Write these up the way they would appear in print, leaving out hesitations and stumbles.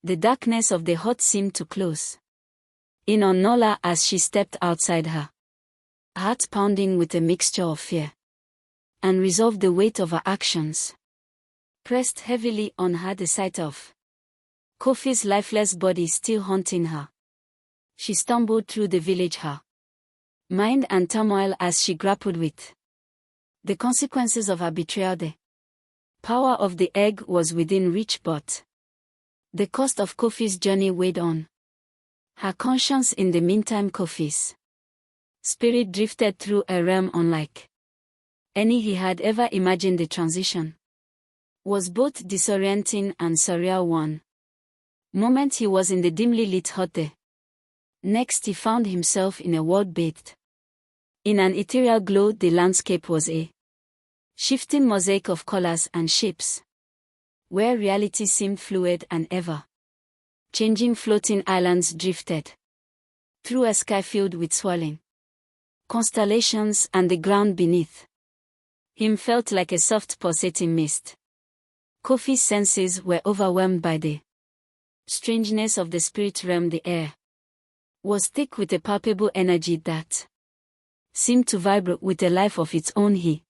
The darkness of the hut seemed to close in on Nola as she stepped outside, her heart pounding with a mixture of fear and resolve. The weight of her actions pressed heavily on her, the sight of Kofi's lifeless body still haunting her. She stumbled through the village, her mind and turmoil as she grappled with the consequences of her betrayal. The power of the egg was within reach, but the cost of Kofi's journey weighed on her conscience. In the meantime, Kofi's spirit drifted through a realm unlike any he had ever imagined. The transition was both disorienting and surreal. One moment he was in the dimly lit hut, the next he found himself in a world bathed in an ethereal glow. The landscape was a shifting mosaic of colors and shapes, where reality seemed fluid and ever changing. Floating islands drifted through a sky filled with swirling constellations, and the ground beneath him felt like a soft pulsating mist. Kofi's senses were overwhelmed by the strangeness of the spirit realm. The air was thick with a palpable energy that seemed to vibrate with a life of its own. He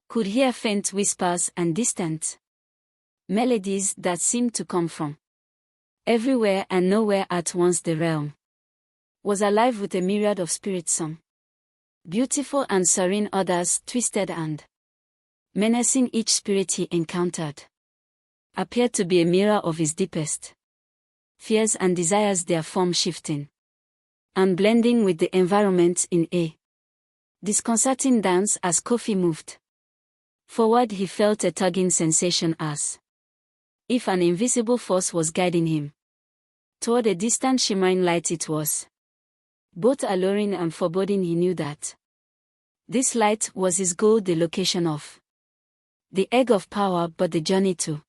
could hear faint whispers and distant melodies that seemed to come from everywhere and nowhere at once. The realm was alive with a myriad of spirits, some beautiful and serene, others twisted and menacing. Each spirit he encountered appeared to be a mirror of his deepest fears and desires, their form shifting and blending with the environment in a disconcerting dance. As Kofi moved forward, he felt a tugging sensation, as if an invisible force was guiding him toward a distant shimmering light. It was both alluring and foreboding. He knew that this light was his goal, the location of the egg of power, but the journey to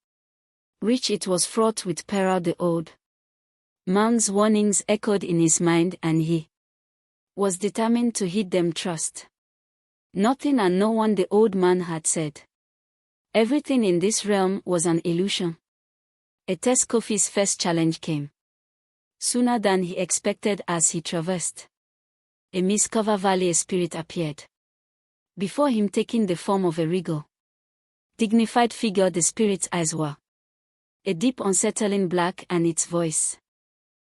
reach it was fraught with peril. The old man's warnings echoed in his mind, and he was determined to heed them. Trust nothing and no one, the old man had said. Everything in this realm was an illusion. A test. Kofi's first challenge came sooner than he expected. As he traversed a mist-covered valley, a spirit appeared before him, taking the form of a regal, dignified figure. The spirit's eyes were a deep, unsettling black, and its voice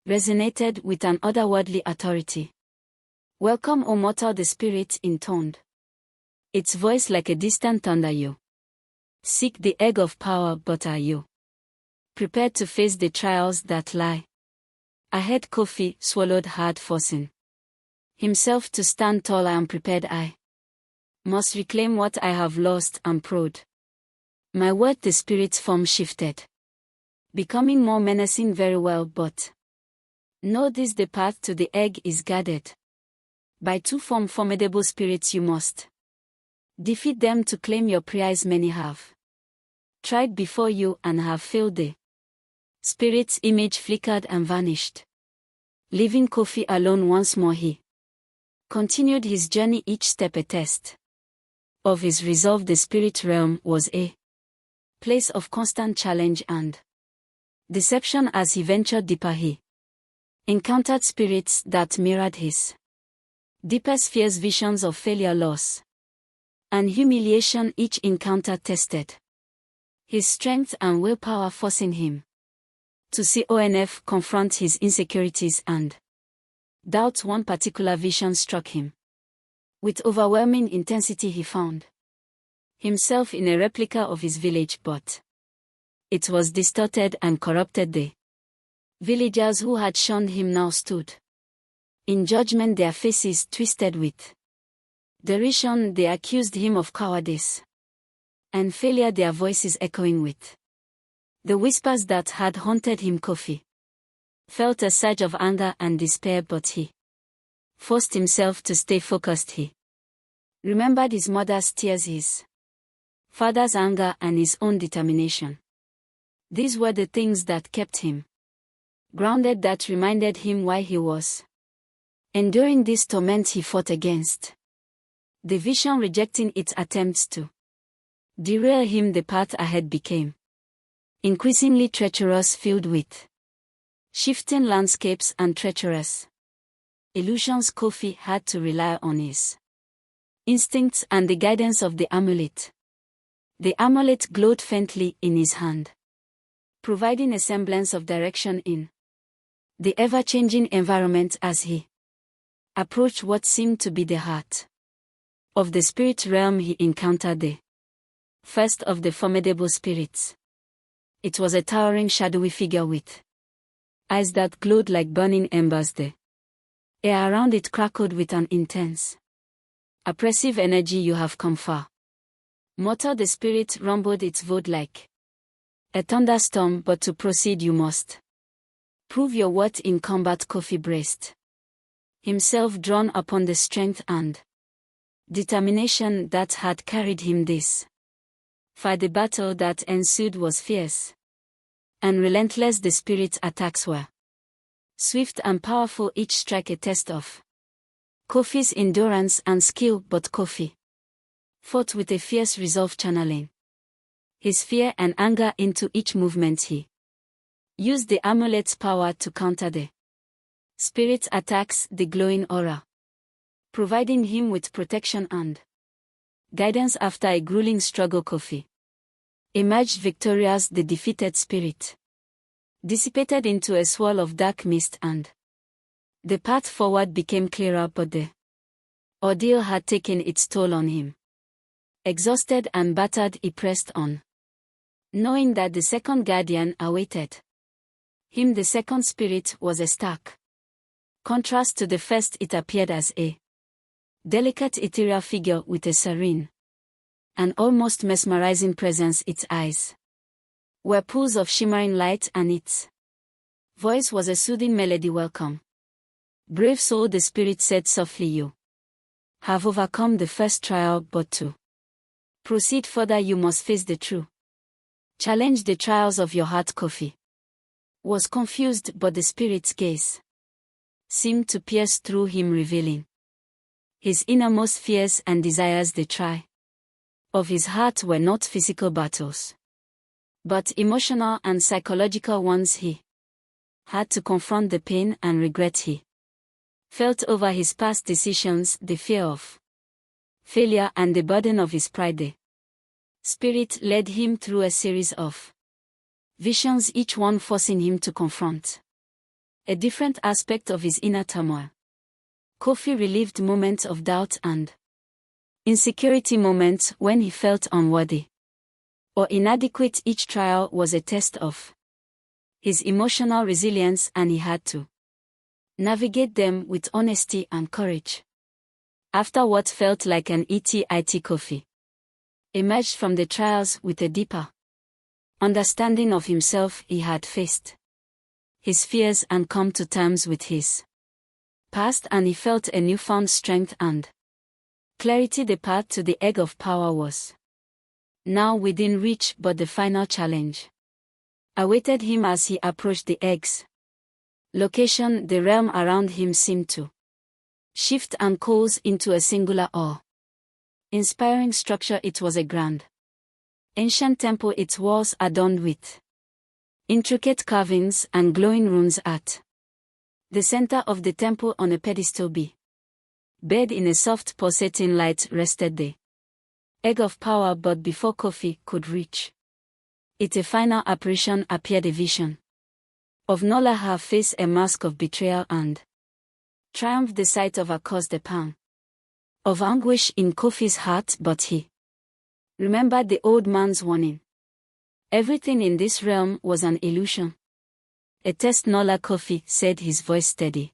resonated with an otherworldly authority. "Welcome, O mortal," the spirit intoned, its voice like a distant thunder. "You seek the egg of power, but are you prepared to face the trials that lie ahead?" Kofi swallowed hard, forcing himself to stand tall. "I am prepared. I must reclaim what I have lost. I'm proud." "My word." The spirit's form shifted, becoming more menacing. "Very well, but know this: the path to the egg is guarded by two formidable spirits. You must defeat them to claim your prize. Many have tried before you and have failed." The spirit's image flickered and vanished, leaving Kofi alone once more. He continued his journey, each step a test of his resolve. The spirit realm was a place of constant challenge and deception. As he ventured deeper, he encountered spirits that mirrored his deepest fears, visions of failure, loss, and humiliation. Each encounter tested his strength and willpower, forcing him to confront his insecurities and doubt. One particular vision struck him with overwhelming intensity. He found himself in a replica of his village, but it was distorted and corrupted. The villagers who had shunned him now stood in judgment, their faces twisted with derision. They accused him of cowardice and failure, their voices echoing with the whispers that had haunted him. Kofi felt a surge of anger and despair, but he forced himself to stay focused. He remembered his mother's tears, his father's anger, and his own determination. These were the things that kept him grounded, that reminded him why he was enduring this torment. He fought against the vision, rejecting its attempts to derail him. The path ahead became increasingly treacherous, filled with Shifting landscapes and treacherous illusions. Kofi had to rely on his instincts and the guidance of the amulet. The amulet glowed faintly in his hand, providing a semblance of direction in the ever-changing environment as he approached what seemed to be the heart of the spirit realm. He encountered the first of the formidable spirits. It was a towering, shadowy figure with eyes that glowed like burning embers. The air around it crackled with an intense, oppressive energy. "You have come far, mortal," the spirit rumbled its voice like a thunderstorm, "but to proceed you must prove your worth in combat." Kofi braced himself, drawn upon the strength and determination that had carried him this far. The battle that ensued was fierce and relentless. The spirit's attacks were swift and powerful, each strike a test of Kofi's endurance and skill. But Kofi fought with a fierce resolve, channeling his fear and anger into each movement. He used the amulet's power to counter the spirit's attacks, the glowing aura providing him with protection and guidance. After a grueling struggle, Kofi emerged victorious. The defeated spirit dissipated into a swirl of dark mist, and the path forward became clearer. But the ordeal had taken its toll on him. Exhausted and battered, he pressed on, knowing that the second guardian awaited him. The second spirit was a stark contrast to the first. It appeared as a delicate ethereal figure with a serene and almost mesmerizing presence. Its eyes were pools of shimmering light, and its voice was a soothing melody. "Welcome, brave soul," the spirit said softly. "You have overcome the first trial, but to proceed further you must face the true challenge, the trials of your heart." Kofi was confused, but the spirit's gaze seemed to pierce through him, revealing his innermost fears and desires. The trial of his heart were not physical battles, but emotional and psychological ones. He had to confront the pain and regret he felt over his past decisions, the fear of failure and the burden of his pride. The spirit led him through a series of visions, each one forcing him to confront a different aspect of his inner turmoil. Kofi relived moments of doubt and insecurity, moments when he felt unworthy or inadequate. Each trial was a test of his emotional resilience, and he had to navigate them with honesty and courage. After what felt like an ET, Kofi emerged from the trials with a deeper understanding of himself. He had faced his fears and come to terms with his past, and he felt a newfound strength and clarity. The path to the egg of power was now within reach, but the final challenge awaited him as he approached the egg's location. The realm around him seemed to shift and coalesce into a singular awe-inspiring structure. It was a grand, ancient temple, its walls adorned with intricate carvings and glowing runes. At the center of the temple, on a pedestal bathed in a soft pulsating light, rested the egg of power. But before Kofi could reach it, a final apparition appeared, a vision of Nola, her face a mask of betrayal and triumph. The sight of her caused a pang of anguish in Kofi's heart, but he remembered the old man's warning. Everything in this realm was an illusion. A test, Nola, Kofi said, his voice steady.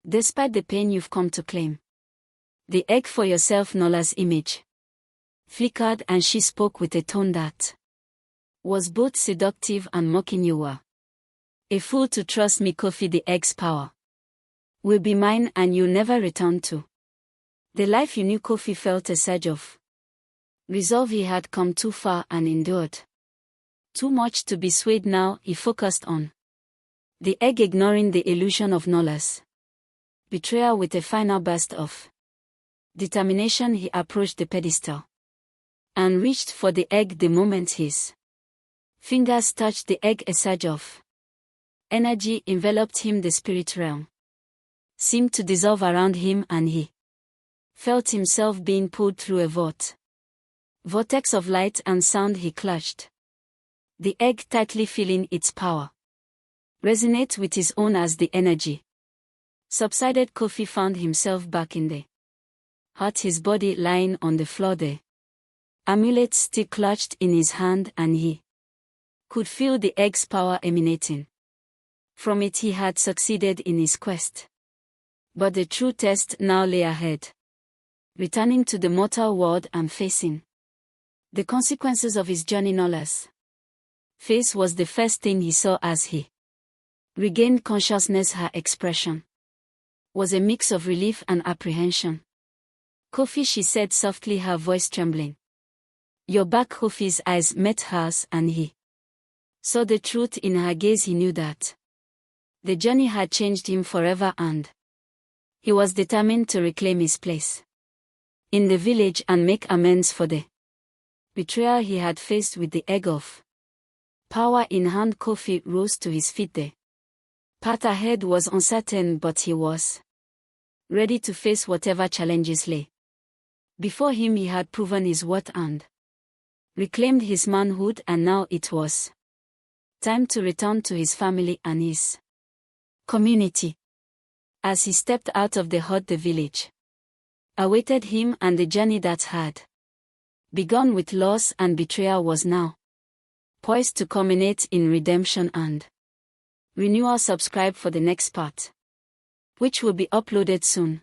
Despite the pain, you've come to claim the egg for yourself. Nola's image flickered, and she spoke with a tone that was both seductive and mocking. You were a fool to trust me, Kofi. The egg's power will be mine, and you'll never return to the life you knew. Kofi felt a surge of resolve. He had come too far and endured too much to be swayed. Now he focused on the egg, ignoring the illusion of Nola's betrayal. With a final burst of determination, he approached the pedestal and reached for the egg. The moment his fingers touched the egg, a surge of Energy enveloped him. The spirit realm seemed to dissolve around him, and he felt himself being pulled through a vortex of light and sound. He clutched the egg tightly, feeling its power resonate with his own. As the energy subsided, Kofi found himself back in the hut, his body lying on the floor, the amulet still clutched in his hand, and he could feel the egg's power emanating from it. He had succeeded in his quest, but the true test now lay ahead. Returning to the mortal world and facing the consequences of his journey. Nola's face was the first thing he saw as he regained consciousness. Her expression was a mix of relief and apprehension. "Kofi," she said softly, her voice trembling. "You're back." Kofi's eyes met hers, and he saw the truth in her gaze. He knew that the journey had changed him forever, and he was determined to reclaim his place in the village and make amends for the betrayal he had faced. With the egg of power in hand, Kofi rose to his feet. The path ahead was uncertain, but he was ready to face whatever challenges lay before him. He had proven his worth and reclaimed his manhood, and now it was time to return to his family and his community. As he stepped out of the hut, the village awaited him, and the journey that had begun with loss and betrayal was now poised to culminate in redemption and renewal. Subscribe for the next part, which will be uploaded soon.